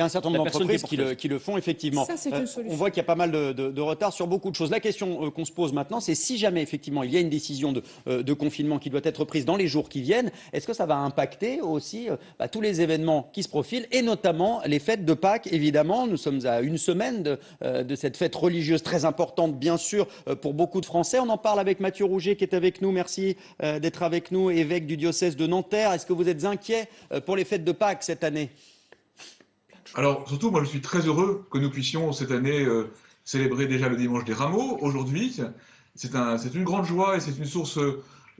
Il y a un certain nombre d'entreprises qui le font, effectivement. Ça, c'est une solution. On voit qu'il y a pas mal de retard sur beaucoup de choses. La question qu'on se pose maintenant, c'est si jamais, effectivement, il y a une décision de confinement qui doit être prise dans les jours qui viennent, est-ce que ça va impacter aussi tous les événements qui se profilent, et notamment les fêtes de Pâques, évidemment. Nous sommes à une semaine de cette fête religieuse très importante, bien sûr, pour beaucoup de Français. On en parle avec Mathieu Rouget, qui est avec nous. Merci d'être avec nous, évêque du diocèse de Nanterre. Est-ce que vous êtes inquiet pour les fêtes de Pâques cette année ? Alors, surtout, moi, je suis très heureux que nous puissions cette année célébrer déjà le dimanche des Rameaux. Aujourd'hui, c'est une grande joie et c'est une source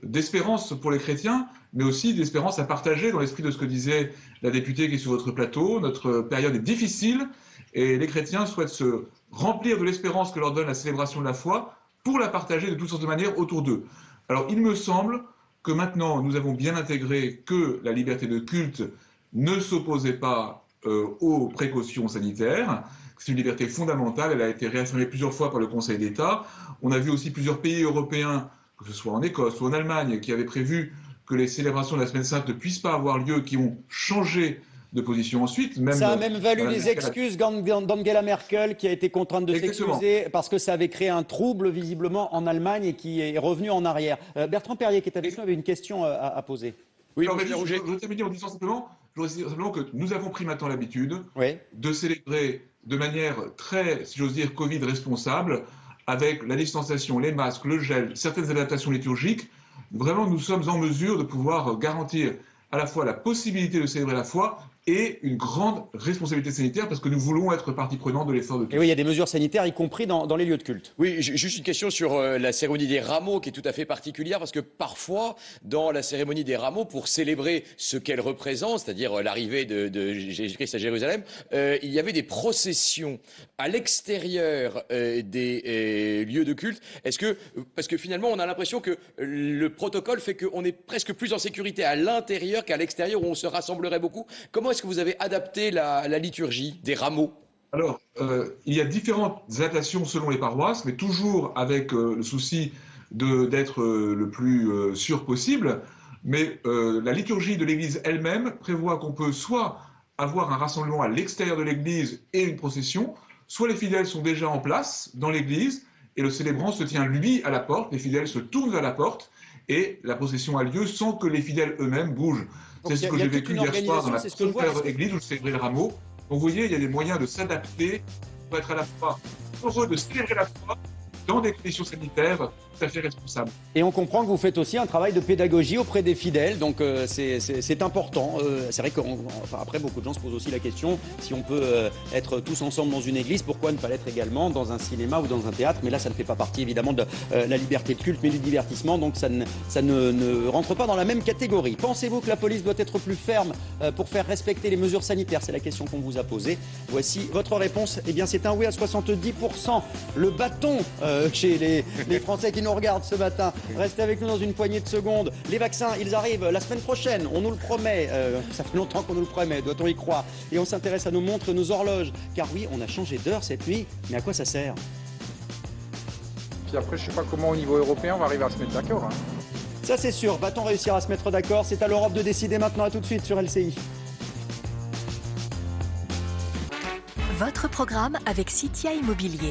d'espérance pour les chrétiens, mais aussi d'espérance à partager dans l'esprit de ce que disait la députée qui est sur votre plateau. Notre période est difficile et les chrétiens souhaitent se remplir de l'espérance que leur donne la célébration de la foi pour la partager de toutes sortes de manières autour d'eux. Alors, il me semble que maintenant, nous avons bien intégré que la liberté de culte ne s'opposait pas aux précautions sanitaires. C'est une liberté fondamentale, elle a été réaffirmée plusieurs fois par le Conseil d'État. On a vu aussi plusieurs pays européens, que ce soit en Écosse ou en Allemagne, qui avaient prévu que les célébrations de la Semaine Sainte ne puissent pas avoir lieu, qui ont changé de position ensuite. Ça a même valu les excuses d'Angela Merkel, qui a été contrainte de s'excuser parce que ça avait créé un trouble visiblement en Allemagne et qui est revenu en arrière. Bertrand Perrier, qui est avec nous, avait une question à poser. Oui, je termine en disant simplement que nous avons pris maintenant l'habitude de célébrer de manière très, si j'ose dire, Covid responsable, avec la distanciation, les masques, le gel, certaines adaptations liturgiques. Vraiment, nous sommes en mesure de pouvoir garantir à la fois la possibilité de célébrer la foi et une grande responsabilité sanitaire parce que nous voulons être partie prenante de l'effort de culte. Et oui, il y a des mesures sanitaires, y compris dans les lieux de culte. Oui, juste une question sur la cérémonie des rameaux qui est tout à fait particulière parce que parfois, dans la cérémonie des rameaux, pour célébrer ce qu'elle représente, c'est-à-dire l'arrivée de Jésus-Christ à Jérusalem, il y avait des processions à l'extérieur des lieux de culte. Parce que finalement, on a l'impression que le protocole fait qu'on est presque plus en sécurité à l'intérieur qu'à l'extérieur où on se rassemblerait beaucoup. Comment est-ce que vous avez adapté la liturgie des rameaux ? Alors, il y a différentes adaptations selon les paroisses, mais toujours avec le souci d'être le plus sûr possible. Mais la liturgie de l'Église elle-même prévoit qu'on peut soit avoir un rassemblement à l'extérieur de l'Église et une procession, soit les fidèles sont déjà en place dans l'Église et le célébrant se tient lui à la porte, les fidèles se tournent vers la porte et la procession a lieu sans que les fidèles eux-mêmes bougent. C'est ce que j'ai vécu hier soir dans la première église où je célébrais le rameau. Donc vous voyez, il y a des moyens de s'adapter pour être à la fois heureux de célébrer la foi dans des conditions sanitaires tout à fait responsables. Et on comprend que vous faites aussi un travail de pédagogie auprès des fidèles, donc c'est important. C'est vrai qu'après, beaucoup de gens se posent aussi la question, si on peut être tous ensemble dans une église, pourquoi ne pas l'être également dans un cinéma ou dans un théâtre? Mais là, ça ne fait pas partie évidemment de la liberté de culte, mais du divertissement, donc ça ne rentre pas dans la même catégorie. Pensez-vous que la police doit être plus ferme pour faire respecter les mesures sanitaires? C'est la question qu'on vous a posée. Voici votre réponse. Eh bien, c'est un oui à 70%. Le bâton chez les Français qui nous regardent ce matin. Restez avec nous dans une poignée de secondes. Les vaccins, ils arrivent la semaine prochaine. On nous le promet. Ça fait longtemps qu'on nous le promet. Doit-on y croire? Et on s'intéresse à nos montres et nos horloges. Car oui, on a changé d'heure cette nuit. Mais à quoi ça sert? Puis après, je ne sais pas comment au niveau européen on va arriver à se mettre d'accord. Ça c'est sûr. Va-t-on réussir à se mettre d'accord? C'est à l'Europe de décider maintenant. À tout de suite sur LCI. Votre programme avec Citia Immobilier.